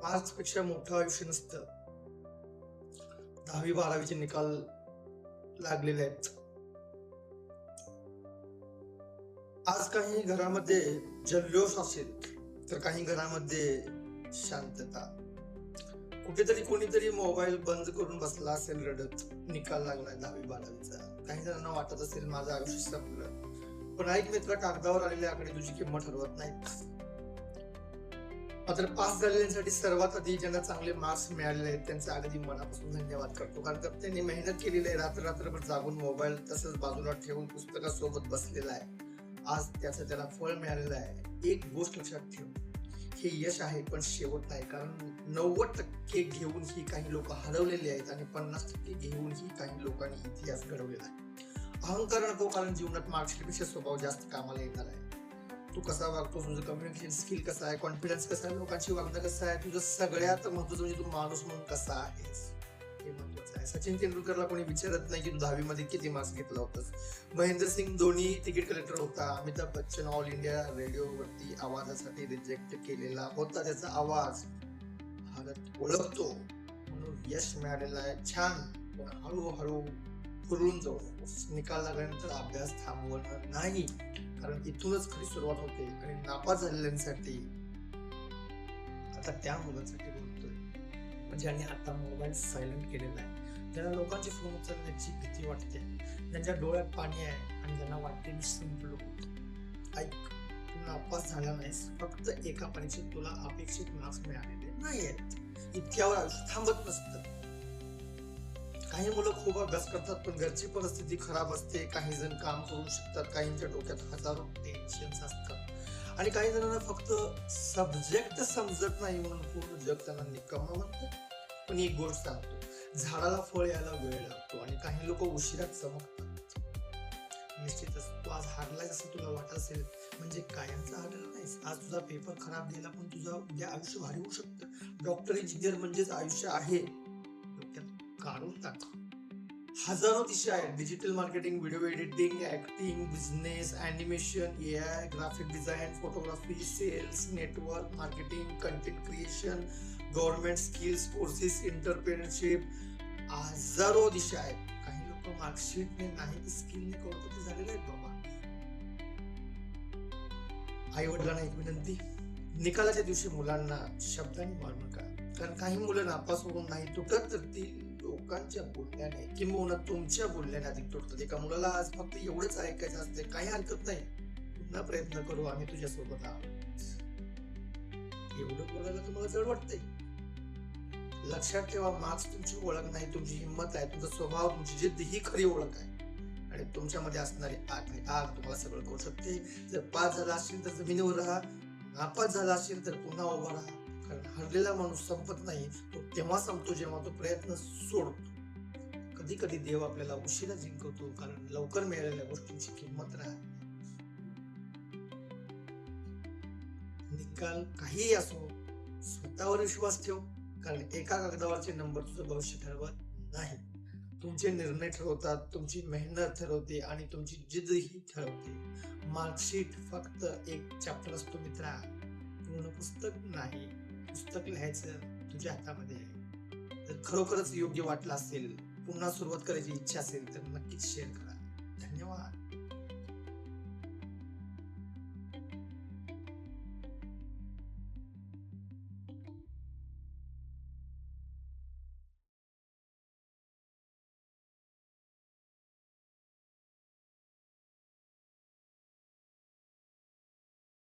Marks पेक्षा मोठं आयुष्य नसतं. 10वी-12वीचे निकाल लागलेले आहेत. आज काही घरामध्ये जल्लोष असेल तर काही घरामध्ये शांतता. कुठेतरी कोणीतरी मोबाईल बंद करून बसला असेल रडत. निकाल लागलाय 10वी-12वीचा. काही जणांना वाटत असेल माझं आयुष्य संपलं. पण ऐक मित्र, कागदावर आलेले आकडे तुझी किंमत ठरवत नाहीत. मात्र पास झालेल्यांसाठी सर्वात आधी ज्यांना चांगले मार्क्स मिळालेले आहेत त्यांचा अगदी मनापासून धन्यवाद करतो. कारण त्यांनी मेहनत केलेली आहे. रात्रभर जागून मोबाईल तसंच बाजूला ठेवून पुस्तकासोबत बसलेला आहे. आज त्याला फळ मिळालेलं आहे. एक गोष्ट लक्षात ठेव, हे यश आहे पण शेवट नाही. कारण 90% घेऊन ही काही लोक हरवलेली आहेत आणि 50% घेऊन ही काही लोकांनी इतिहास घडवलेला आहे. अहंकार नको, कारण जीवनात मार्क्सपेक्षा स्वभाव जास्त कामाला येणार आहे. तू कसा वागतो, तुझं कम्युनिकेशन स्किल कसं आहे, कॉन्फिडन्स कसा आहे, लोकांशी वागणं कसं आहे, तुझं सगळ्यात महत्वाचं म्हणजे तू माणूस म्हणून कसा आहेस हे महत्वाचं आहे. सचिन तेंडुलकरला कोणी विचारत नाही की तू 10वी मध्ये किती मार्क्स घेतला होतास. महेंद्र सिंग धोनी तिकीट कलेक्टर होता. अमिताभ बच्चन ऑल इंडिया रेडिओवरती आवाजासाठी रिजेक्ट केलेला होता. त्याचा आवाज भारत ओळखतो म्हणून यश मिळालेलं आहे. छान, पण हळूहळू फुलून जाऊ नकोस. निकाल लागल्यानंतर अभ्यास थांबवणं नाही, कारण इथूनच खरी सुरुवात होते. आणि नापास झालेल्यांसाठी आता त्या मुलांसाठी बोलतोय, म्हणजे आणि आता मोबाईल सायलेंट केलेला आहे. ज्यांना लोकांची फोन उचलण्याची भीती वाटते, ज्यांच्या डोळ्यात पाणी आहे आणि ज्यांना वाटते मी संपलो. ऐक, तू नापास झाला नाहीस. फक्त एका परीक्षेत तुला अपेक्षित मार्क्स मिळालेले नाहीयेत. इतक्यावर आयुष्य थांबत नसतं. काही मुलं खूप अभ्यास करतात पण घरची परिस्थिती खराब असते. काही जण काम करू शकतात, काहींच्या डोक्यात हजारो टेन्शन्स असतात आणि काही जणांना फक्त सब्जेक्ट समजत नाही म्हणून पूर्ण जग त्यांना निकम्मा म्हणतं. पण एक गोष्ट सांगतो, झाडाला फळ यायला वेळ लागतो आणि काही लोक उशिरा चमकतात. निश्चितच तू आज हारलाय असं तुला वाटत असेल, म्हणजे कायमचा हारलेला नाहीस. आज तुझा पेपर खराब गेला पण तुझा उद्या आयुष्य भारी होऊ शकतं. डॉक्टर, इंजिनियर म्हणजेच आयुष्य आहे. काढून टाक. हजारो दिशा आहेत. Digital marketing, video editing, acting, business, animation, AI, graphic design, photography, sales, network marketing, content creation, government skills courses, entrepreneurship. हजारो दिशा आहेत. काही लोक मार्कशीटने नाही, स्किलने करोडपती झालेले आहेत बाबा. आई वडिलांना एक विनंती, निकालाच्या दिवशी मुलांना शब्दांनी मारू नका. कारण काही मुलं नापास होऊन नाही तुटत, तर ती लोकांच्या बोलण्याने किंवा तुमच्या बोलण्याने अधिक तुटतात. एका मुलाला आज फक्त एवढंच ऐकायचं असते, काही हरकत नाही, पुन्हा प्रयत्न करू, आम्ही तुझ्या सोबत आहोत. एवढं बोलायला तुम्हाला जड वाटतंय? लक्षात ठेवा, मार्क्स तुमची ओळख नाही, तुमची हिंमत आहे, तुमचा स्वभाव, तुमची जिद्द ही खरी ओळख आहे. आणि तुमच्यामध्ये असणारी आग तुम्हाला सगळं करू शकते. जर पास झाला असेल तर जमिनीवर राहा, नापास झाला असेल तर पुन्हा उभा राहा. कारण हरलेला माणूस संपत नाही, तो तेव्हा संपतो जेव्हा तो प्रयत्न सोडतो. कधी कधी देव आपल्याला उशिरा जिंकवतो, कारण लवकर मिळालेल्या गोष्टींची किंमत राहते. निकाल काहीही असो, स्वतःवर विश्वास ठेव, कारण एका कागदावरचे नंबर तुझं भविष्य ठरवत नाही. तुमचे निर्णय ठरवतात, तुमची मेहनत ठरवते आणि तुमची जिद्द ही ठरवते. मार्कशीट फक्त एक चॅप्टर असतो मित्रा, पूर्ण पुस्तक नाही. पुस्तक लिहायचं तुझ्या हातामध्ये आहे. जर खरोखरच योग्य वाटलं असेल, पुन्हा सुरुवात करायची इच्छा असेल तर नक्कीच शेअर करा. धन्यवाद.